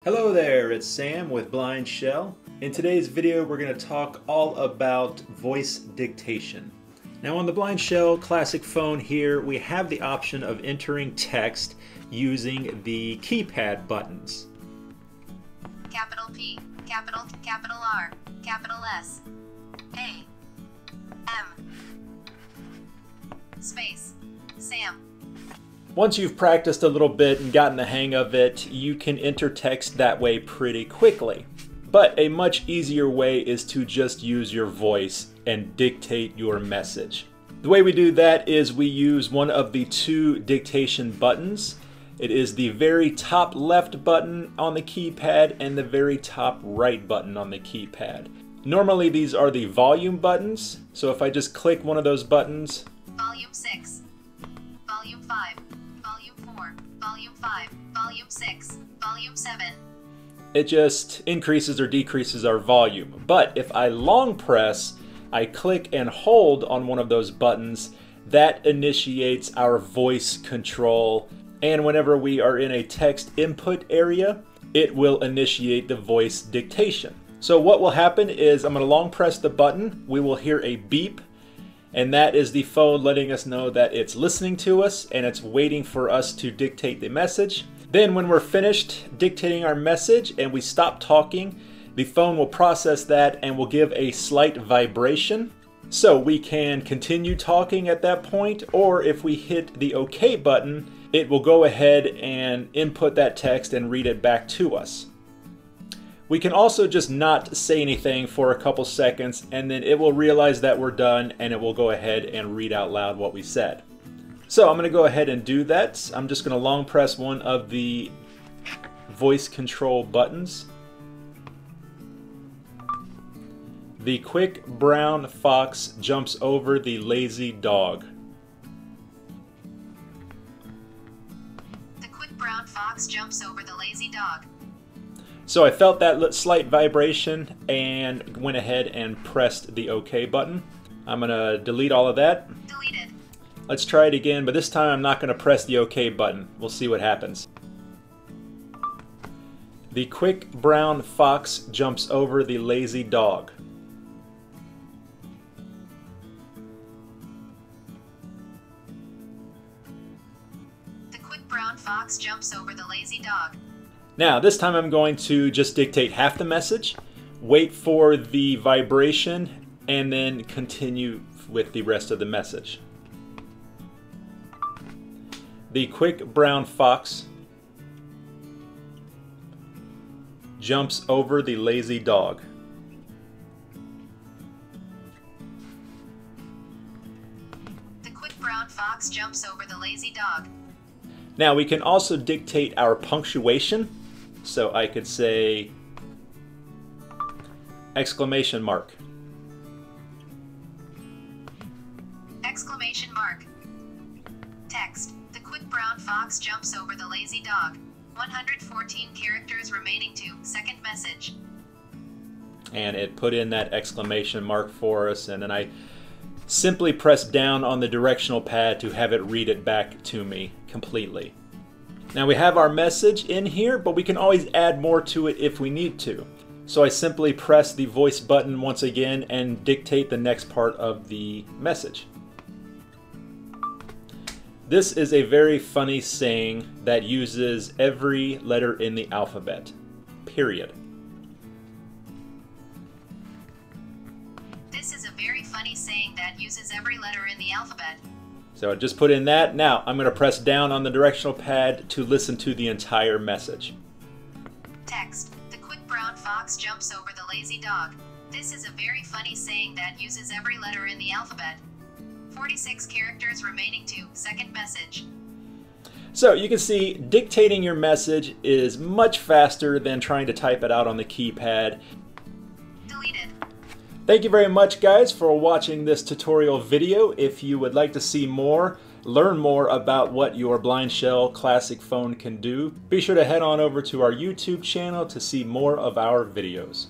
Hello there, it's Sam with BlindShell. In today's video we're going to talk all about voice dictation. Now on the BlindShell Classic phone here we have the option of entering text using the keypad buttons. Capital P, capital R, capital S, A, M, space, Sam. Once you've practiced a little bit and gotten the hang of it, you can enter text that way pretty quickly. But a much easier way is to just use your voice and dictate your message. The way we do that is we use one of the two dictation buttons. It is the very top left button on the keypad and the very top right button on the keypad. Normally these are the volume buttons, so if I just click one of those buttons, Volume 6, Volume 5, Volume 4, Volume 5, Volume 6, Volume 7. It just increases or decreases our volume. But if I long press, I click and hold on one of those buttons, that initiates our voice control. And whenever we are in a text input area, it will initiate the voice dictation. So what will happen is I'm going to long press the button, we will hear a beep, and that is the phone letting us know that it's listening to us and it's waiting for us to dictate the message. Then when we're finished dictating our message and we stop talking, the phone will process that and will give a slight vibration. So we can continue talking at that point, or if we hit the OK button, it will go ahead and input that text and read it back to us. We can also just not say anything for a couple seconds and then it will realize that we're done and it will go ahead and read out loud what we said. So I'm going to go ahead and do that. I'm just going to long press one of the voice control buttons. The quick brown fox jumps over the lazy dog. The quick brown fox jumps over the lazy dog. So I felt that slight vibration and went ahead and pressed the OK button. I'm going to delete all of that. Deleted. Let's try it again, but this time I'm not going to press the OK button. We'll see what happens. The quick brown fox jumps over the lazy dog. The quick brown fox jumps over the lazy dog. Now, this time I'm going to just dictate half the message, wait for the vibration, and then continue with the rest of the message. The quick brown fox jumps over the lazy dog. The quick brown fox jumps over the lazy dog. Now we can also dictate our punctuation. So I could say exclamation mark. Exclamation mark. Text. The quick brown fox jumps over the lazy dog. 114 characters remaining to second message. And it put in that exclamation mark for us, and then I simply press down on the directional pad to have it read it back to me completely. Now we have our message in here, but we can always add more to it if we need to. So I simply press the voice button once again and dictate the next part of the message. This is a very funny saying that uses every letter in the alphabet, period. This is a very funny saying that uses every letter in the alphabet. So I just put in that. Now I'm going to press down on the directional pad to listen to the entire message. Text. The quick brown fox jumps over the lazy dog. This is a very funny saying that uses every letter in the alphabet. 46 characters remaining to second message. So you can see dictating your message is much faster than trying to type it out on the keypad. Deleted. Thank you very much guys for watching this tutorial video. If you would like to see more, learn more about what your BlindShell Classic phone can do, be sure to head on over to our YouTube channel to see more of our videos.